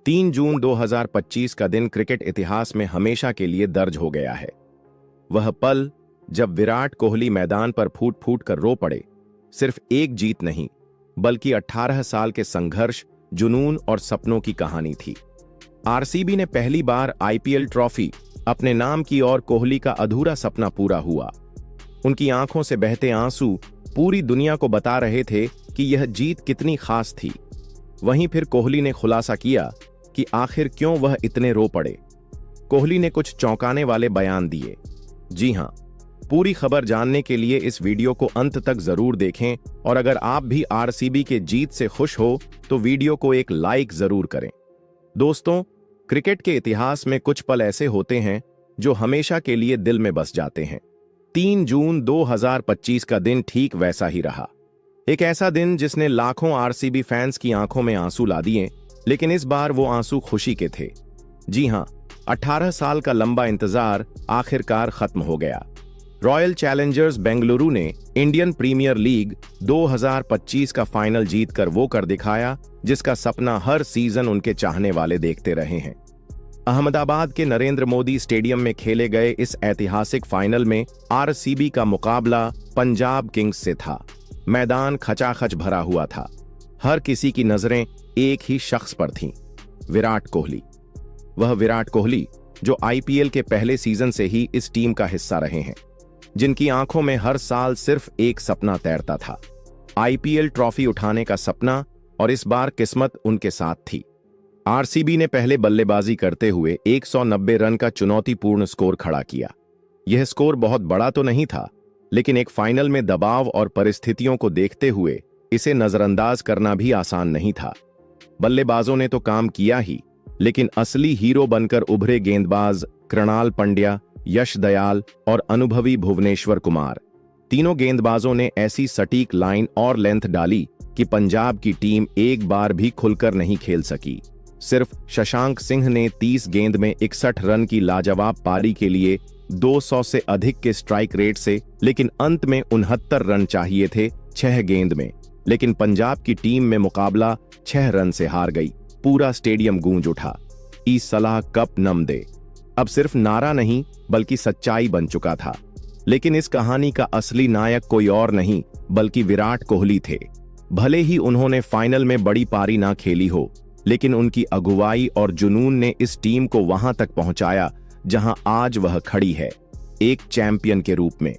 3 जून 2025 का दिन क्रिकेट इतिहास में हमेशा के लिए दर्ज हो गया है। वह पल जब विराट कोहली मैदान पर फूट फूट कर रो पड़े। सिर्फ एक जीत नहीं, बल्कि 18 साल के संघर्ष, जुनून और सपनों की कहानी थी। आरसीबी ने पहली बार आईपीएल ट्रॉफी अपने नाम की और कोहली का अधूरा सपना पूरा हुआ। उनकी आंखों से बहते आंसू पूरी दुनिया को बता रहे थे कि यह जीत कितनी खास थी। वहीं फिर कोहली ने खुलासा किया कि आखिर क्यों वह इतने रो पड़े। कोहली ने कुछ चौंकाने वाले बयान दिए। जी हां, पूरी खबर जानने के लिए इस वीडियो को अंत तक जरूर देखें और अगर आप भी आरसीबी के जीत से खुश हो तो वीडियो को एक लाइक जरूर करें। दोस्तों, क्रिकेट के इतिहास में कुछ पल ऐसे होते हैं जो हमेशा के लिए दिल में बस जाते हैं। 3 जून 2025 का दिन ठीक वैसा ही रहा। एक ऐसा दिन जिसने लाखों आरसीबी फैंस की आंखों में आंसू ला दिए, लेकिन इस बार वो आंसू खुशी के थे। जी हां, 18 साल का लंबा इंतजार आखिरकार खत्म हो गया। रॉयल चैलेंजर्स बेंगलुरु ने इंडियन प्रीमियर लीग 2025 का फाइनल जीतकर वो कर दिखाया जिसका सपना हर सीजन उनके चाहने वाले देखते रहे हैं। अहमदाबाद के नरेंद्र मोदी स्टेडियम में खेले गए इस ऐतिहासिक फाइनल में आरसीबी का मुकाबला पंजाब किंग्स से था। मैदान खचाखच भरा हुआ था। हर किसी की नजरें एक ही शख्स पर थीं, विराट कोहली। वह विराट कोहली जो आईपीएल के पहले सीजन से ही इस टीम का हिस्सा रहे हैं, जिनकी आंखों में हर साल सिर्फ एक सपना तैरता था, आईपीएल ट्रॉफी उठाने का सपना, और इस बार किस्मत उनके साथ थी। आरसीबी ने पहले बल्लेबाजी करते हुए 190 रन का चुनौतीपूर्ण स्कोर खड़ा किया। यह स्कोर बहुत बड़ा तो नहीं था, लेकिन एक फाइनल में दबाव और परिस्थितियों को देखते हुए इसे नजरअंदाज करना भी आसान नहीं था। बल्लेबाजों ने तो काम किया ही, लेकिन असली हीरो बनकर उभरे गेंदबाज कृणाल पंड्या, यश दयाल और अनुभवी भुवनेश्वर कुमार। तीनों गेंदबाजों ने ऐसी सटीक लाइन और लेंथ डाली कि पंजाब की टीम एक बार भी खुलकर नहीं खेल सकी। सिर्फ शशांक सिंह ने 30 गेंद में 61 रन की लाजवाब पारी के लिए 200 से अधिक के स्ट्राइक रेट से, लेकिन अंत में 69 रन चाहिए थे 6 गेंद में। लेकिन पंजाब की टीम में मुकाबला 6 रन से हार गई। पूरा स्टेडियम गूंज उठा, ई सलाह कप नम दे। अब सिर्फ नारा नहीं बल्कि सच्चाई बन चुका था। लेकिन इस कहानी का असली नायक कोई और नहीं बल्कि विराट कोहली थे। भले ही उन्होंने फाइनल में बड़ी पारी ना खेली हो, लेकिन उनकी अगुवाई और जुनून ने इस टीम को वहां तक पहुंचाया जहां आज वह खड़ी है, एक चैंपियन के रूप में।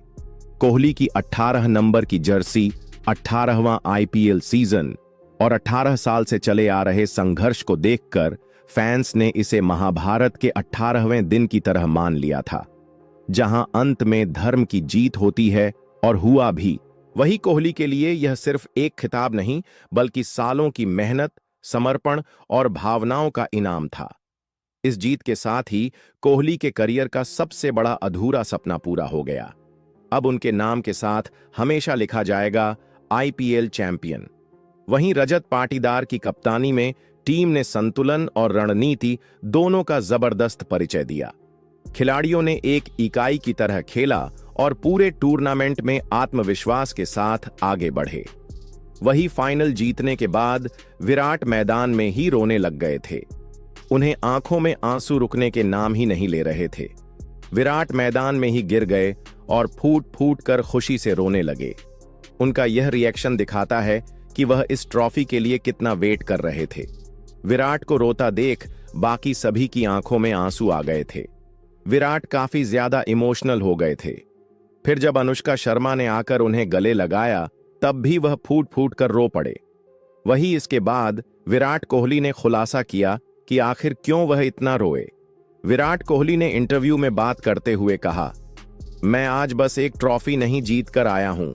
कोहली की 18 नंबर की जर्सी, 18वां आईपीएल सीजन और 18 साल से चले आ रहे संघर्ष को देखकर फैंस ने इसे महाभारत के 18वें दिन की तरह मान लिया था, जहां अंत में धर्म की जीत होती है, और हुआ भी। वही कोहली के लिए यह सिर्फ एक खिताब नहीं बल्कि सालों की मेहनत, समर्पण और भावनाओं का इनाम था। इस जीत के साथ ही कोहली के करियर का सबसे बड़ा अधूरा सपना पूरा हो गया। अब उनके नाम के साथ हमेशा लिखा जाएगा आईपीएल चैंपियन। वहीं रजत पाटीदार की कप्तानी में टीम ने संतुलन और रणनीति दोनों का जबरदस्त परिचय दिया। खिलाड़ियों ने एक इकाई की तरह खेला और पूरे टूर्नामेंट में आत्मविश्वास के साथ आगे बढ़े। वही फाइनल जीतने के बाद विराट मैदान में ही रोने लग गए थे। उन्हें आंखों में आंसू रुकने के नाम ही नहीं ले रहे थे। विराट मैदान में ही गिर गए और फूट फूट कर खुशी से रोने लगे। उनका यह रिएक्शन दिखाता है कि वह इस ट्रॉफी के लिए कितना वेट कर रहे थे। विराट को रोता देख बाकी सभी की आंखों में आंसू आ गए थे। विराट काफी ज्यादा इमोशनल हो गए थे। फिर जब अनुष्का शर्मा ने आकर उन्हें गले लगाया, तब भी वह फूट फूट कर रो पड़े। वही इसके बाद विराट कोहली ने खुलासा किया कि आखिर क्यों वह इतना रोए। विराट कोहली ने इंटरव्यू में बात करते हुए कहा, मैं आज बस एक ट्रॉफी नहीं जीत कर आया हूं,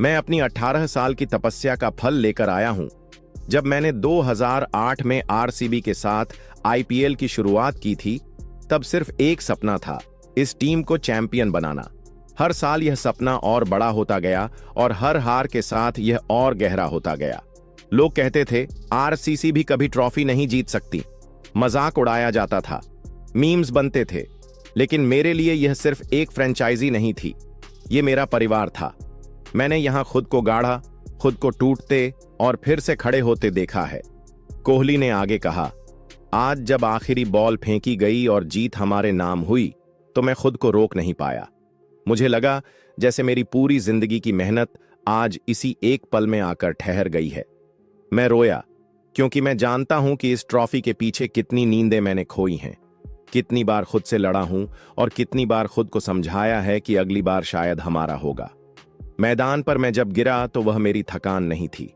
मैं अपनी 18 साल की तपस्या का फल लेकर आया हूं। जब मैंने 2008 में आरसीबी के साथ आईपीएल की शुरुआत की थी, तब सिर्फ एक सपना था, इस टीम को चैंपियन बनाना। हर साल यह सपना और बड़ा होता गया और हर हार के साथ यह और गहरा होता गया। लोग कहते थे आरसीसी भी कभी ट्रॉफी नहीं जीत सकती, मजाक उड़ाया जाता था, मीम्स बनते थे। लेकिन मेरे लिए यह सिर्फ एक फ्रेंचाइजी नहीं थी, ये मेरा परिवार था। मैंने यहां खुद को गाढ़ा, खुद को टूटते और फिर से खड़े होते देखा है। कोहली ने आगे कहा, आज जब आखिरी बॉल फेंकी गई और जीत हमारे नाम हुई तो मैं खुद को रोक नहीं पाया। मुझे लगा जैसे मेरी पूरी जिंदगी की मेहनत आज इसी एक पल में आकर ठहर गई है। मैं रोया क्योंकि मैं जानता हूं कि इस ट्रॉफी के पीछे कितनी नींदें मैंने खोई हैं, कितनी बार खुद से लड़ा हूं और कितनी बार खुद को समझाया है कि अगली बार शायद हमारा होगा। मैदान पर मैं जब गिरा तो वह मेरी थकान नहीं थी,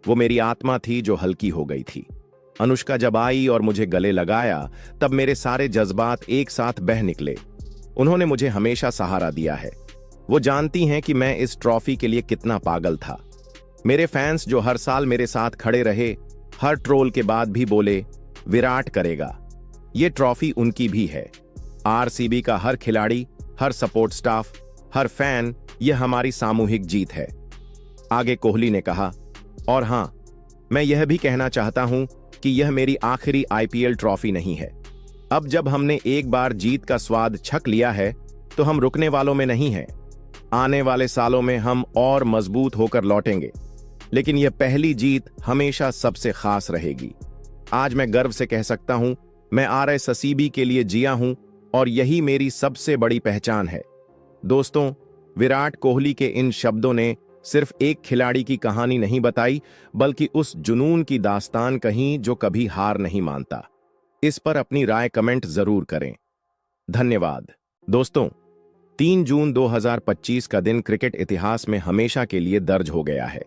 वो मेरी आत्मा थी जो हल्की हो गई थी। अनुष्का जब आई और मुझे गले लगाया तब मेरे सारे जज्बात एक साथ बह निकले। उन्होंने मुझे हमेशा सहारा दिया है। वो जानती हैं कि मैं इस ट्रॉफी के लिए कितना पागल था। मेरे फैंस जो हर साल मेरे साथ खड़े रहे, हर ट्रोल के बाद भी बोले विराट करेगा। ये ट्रॉफी उनकी भी है। आरसीबी का हर खिलाड़ी, हर सपोर्ट स्टाफ, हर फैन, यह हमारी सामूहिक जीत है। आगे कोहली ने कहा, और हां, मैं यह भी कहना चाहता हूं कि यह मेरी आखिरी आईपीएल ट्रॉफी नहीं है। अब जब हमने एक बार जीत का स्वाद छक लिया है तो हम रुकने वालों में नहीं हैं। आने वाले सालों में हम और मजबूत होकर लौटेंगे, लेकिन यह पहली जीत हमेशा सबसे खास रहेगी। आज मैं गर्व से कह सकता हूं, मैं आरसीबी के लिए जिया हूं और यही मेरी सबसे बड़ी पहचान है। दोस्तों, विराट कोहली के इन शब्दों ने सिर्फ एक खिलाड़ी की कहानी नहीं बताई, बल्कि उस जुनून की दास्तान कही जो कभी हार नहीं मानता। इस पर अपनी राय कमेंट जरूर करें। धन्यवाद। दोस्तों, 3 जून 2025 का दिन क्रिकेट इतिहास में हमेशा के लिए दर्ज हो गया है।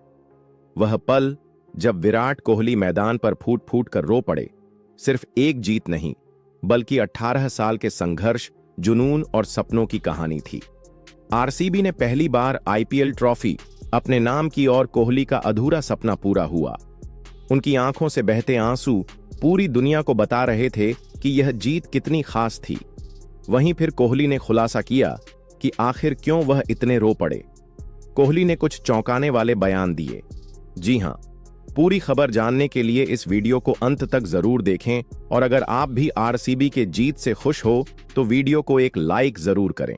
वह पल जब विराट कोहली मैदान पर फूट फूट कर रो पड़े, सिर्फ एक जीत नहीं, बल्कि 18 साल के संघर्ष, जुनून और सपनों की कहानी थी। आरसीबी ने पहली बार आईपीएल ट्रॉफी अपने नाम की और कोहली का अधूरा सपना पूरा हुआ। उनकी आंखों से बहते आंसू पूरी दुनिया को बता रहे थे कि यह जीत कितनी खास थी। वहीं फिर कोहली ने खुलासा किया कि आखिर क्यों वह इतने रो पड़े। कोहली ने कुछ चौंकाने वाले बयान दिए। जी हां, पूरी खबर जानने के लिए इस वीडियो को अंत तक जरूर देखें और अगर आप भी आरसीबी के जीत से खुश हो तो वीडियो को एक लाइक जरूर करें।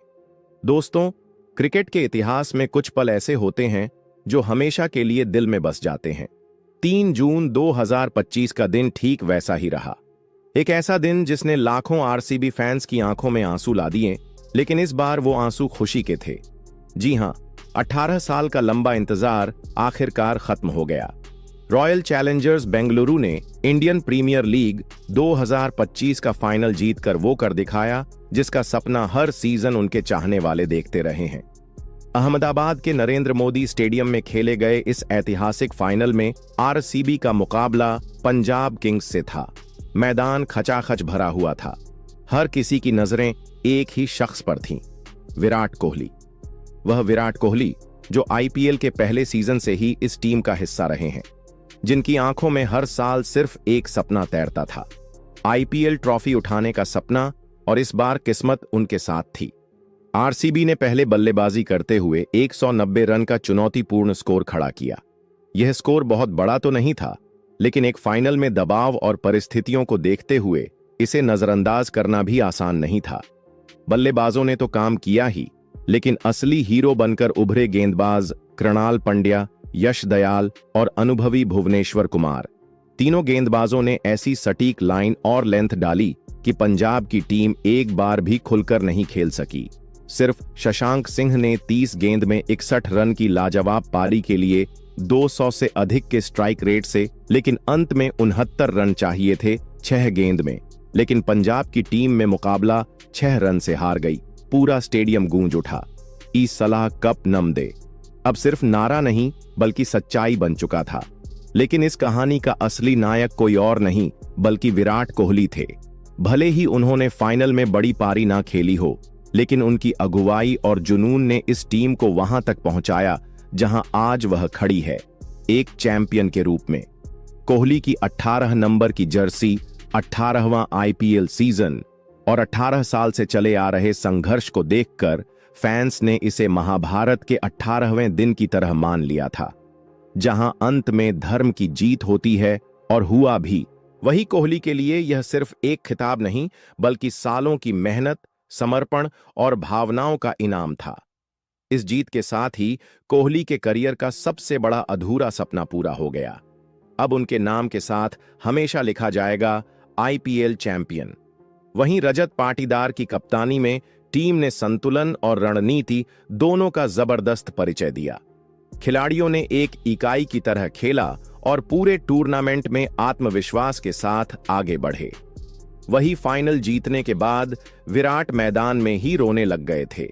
दोस्तों, क्रिकेट के इतिहास में कुछ पल ऐसे होते हैं जो हमेशा के लिए दिल में बस जाते हैं। 3 जून 2025 का दिन ठीक वैसा ही रहा। एक ऐसा दिन जिसने लाखों आरसीबी फैंस की आंखों में आंसू ला दिए, लेकिन इस बार वो आंसू खुशी के थे। जी हां, 18 साल का लंबा इंतजार आखिरकार खत्म हो गया। रॉयल चैलेंजर्स बेंगलुरु ने इंडियन प्रीमियर लीग 2025 का फाइनल जीतकर वो कर दिखाया जिसका सपना हर सीजन उनके चाहने वाले देखते रहे हैं। अहमदाबाद के नरेंद्र मोदी स्टेडियम में खेले गए इस ऐतिहासिक फाइनल में आरसीबी का मुकाबला पंजाब किंग्स से था। मैदान खचाखच भरा हुआ था। हर किसी की नजरें एक ही शख्स पर थीं, विराट कोहली। वह विराट कोहली जो आईपीएल के पहले सीजन से ही इस टीम का हिस्सा रहे हैं, जिनकी आंखों में हर साल सिर्फ एक सपना तैरता था, आईपीएल ट्रॉफी उठाने का सपना, और इस बार किस्मत उनके साथ थी। आरसीबी ने पहले बल्लेबाजी करते हुए 190 रन का चुनौतीपूर्ण स्कोर खड़ा किया। यह स्कोर बहुत बड़ा तो नहीं था, लेकिन एक फाइनल में दबाव और परिस्थितियों को देखते हुए इसे नजरअंदाज करना भी आसान नहीं था। बल्लेबाजों ने तो काम किया ही, लेकिन असली हीरो बनकर उभरे गेंदबाज कृणाल पंड्या, यश दयाल और अनुभवी भुवनेश्वर कुमार। तीनों गेंदबाजों ने ऐसी सटीक लाइन और लेंथ डाली कि पंजाब की टीम एक बार भी खुलकर नहीं खेल सकी। सिर्फ शशांक सिंह ने 30 गेंद में 61 रन की लाजवाब पारी के लिए 200 से अधिक के स्ट्राइक रेट से, लेकिन अंत में 69 रन चाहिए थे 6 गेंद में। लेकिन पंजाब की टीम में मुकाबला 6 रन से हार गई। पूरा स्टेडियम गूंज उठा, ई सलाह कप नम दे। अब सिर्फ नारा नहीं बल्कि सच्चाई बन चुका था। लेकिन इस कहानी का असली नायक कोई और नहीं बल्कि विराट कोहली थे। भले ही उन्होंने फाइनल में बड़ी पारी ना खेली हो, लेकिन उनकी अगुवाई और जुनून ने इस टीम को वहां तक पहुंचाया जहां आज वह खड़ी है, एक चैंपियन के रूप में। कोहली की 18 नंबर की जर्सी, 18वां आईपीएल सीजन और 18 साल से चले आ रहे संघर्ष को देखकर फैंस ने इसे महाभारत के 18वें दिन की तरह मान लिया था, जहां अंत में धर्म की जीत होती है, और हुआ भी। वही कोहली के लिए यह सिर्फ एक खिताब नहीं बल्कि सालों की मेहनत, समर्पण और भावनाओं का इनाम था। इस जीत के साथ ही कोहली के करियर का सबसे बड़ा अधूरा सपना पूरा हो गया। अब उनके नाम के साथ हमेशा लिखा जाएगा आईपीएल चैंपियन। वहीं रजत पाटीदार की कप्तानी में टीम ने संतुलन और रणनीति दोनों का जबरदस्त परिचय दिया। खिलाड़ियों ने एक इकाई की तरह खेला और पूरे टूर्नामेंट में आत्मविश्वास के साथ आगे बढ़े। वही फाइनल जीतने के बाद विराट मैदान में ही रोने लग गए थे।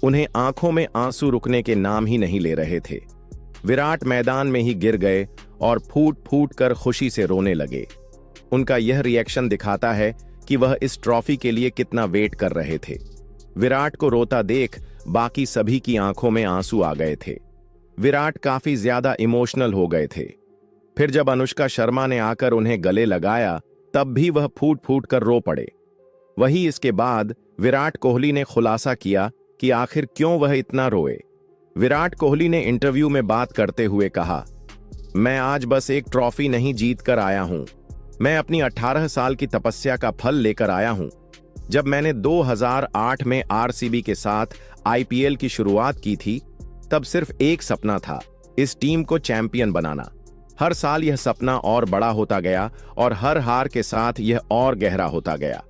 उन्हें आंखों में आंसू रुकने के नाम ही नहीं ले रहे थे। विराट मैदान में ही गिर गए और फूट फूट कर खुशी से रोने लगे। उनका यह रिएक्शन दिखाता है कि वह इस ट्रॉफी के लिए कितना वेट कर रहे थे। विराट को रोता देख बाकी सभी की आंखों में आंसू आ गए थे। विराट काफी ज्यादा इमोशनल हो गए थे। फिर जब अनुष्का शर्मा ने आकर उन्हें गले लगाया तब भी वह फूट फूट कर रो पड़े। वही इसके बाद विराट कोहली ने खुलासा किया कि आखिर क्यों वह इतना रोए। विराट कोहली ने इंटरव्यू में बात करते हुए कहा, मैं आज बस एक ट्रॉफी नहीं जीत कर आया हूं, मैं अपनी 18 साल की तपस्या का फल लेकर आया हूं। जब मैंने 2008 में आरसीबी के साथ आईपीएल की शुरुआत की थी तब सिर्फ एक सपना था, इस टीम को चैंपियन बनाना। हर साल यह सपना और बड़ा होता गया और हर हार के साथ यह और गहरा होता गया।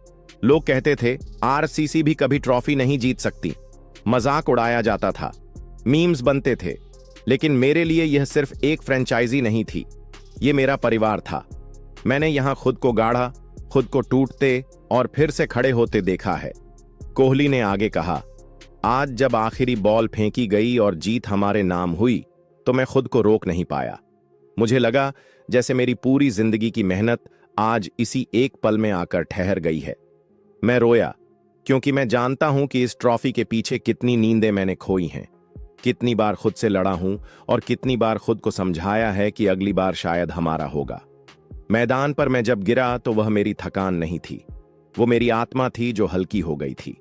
लोग कहते थे आरसीसी भी कभी ट्रॉफी नहीं जीत सकती, मजाक उड़ाया जाता था, मीम्स बनते थे, लेकिन मेरे लिए यह सिर्फ एक फ्रेंचाइजी नहीं थी, ये मेरा परिवार था। मैंने यहां खुद को गाढ़ा, खुद को टूटते और फिर से खड़े होते देखा है। कोहली ने आगे कहा, आज जब आखिरी बॉल फेंकी गई और जीत हमारे नाम हुई तो मैं खुद को रोक नहीं पाया। मुझे लगा जैसे मेरी पूरी जिंदगी की मेहनत आज इसी एक पल में आकर ठहर गई है। मैं रोया क्योंकि मैं जानता हूं कि इस ट्रॉफी के पीछे कितनी नींदें मैंने खोई हैं, कितनी बार खुद से लड़ा हूं और कितनी बार खुद को समझाया है कि अगली बार शायद हमारा होगा। मैदान पर मैं जब गिरा तो वह मेरी थकान नहीं थी, वो मेरी आत्मा थी जो हल्की हो गई थी।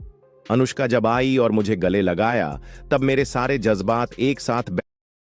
अनुष्का जब आई और मुझे गले लगाया तब मेरे सारे जज्बात एक साथ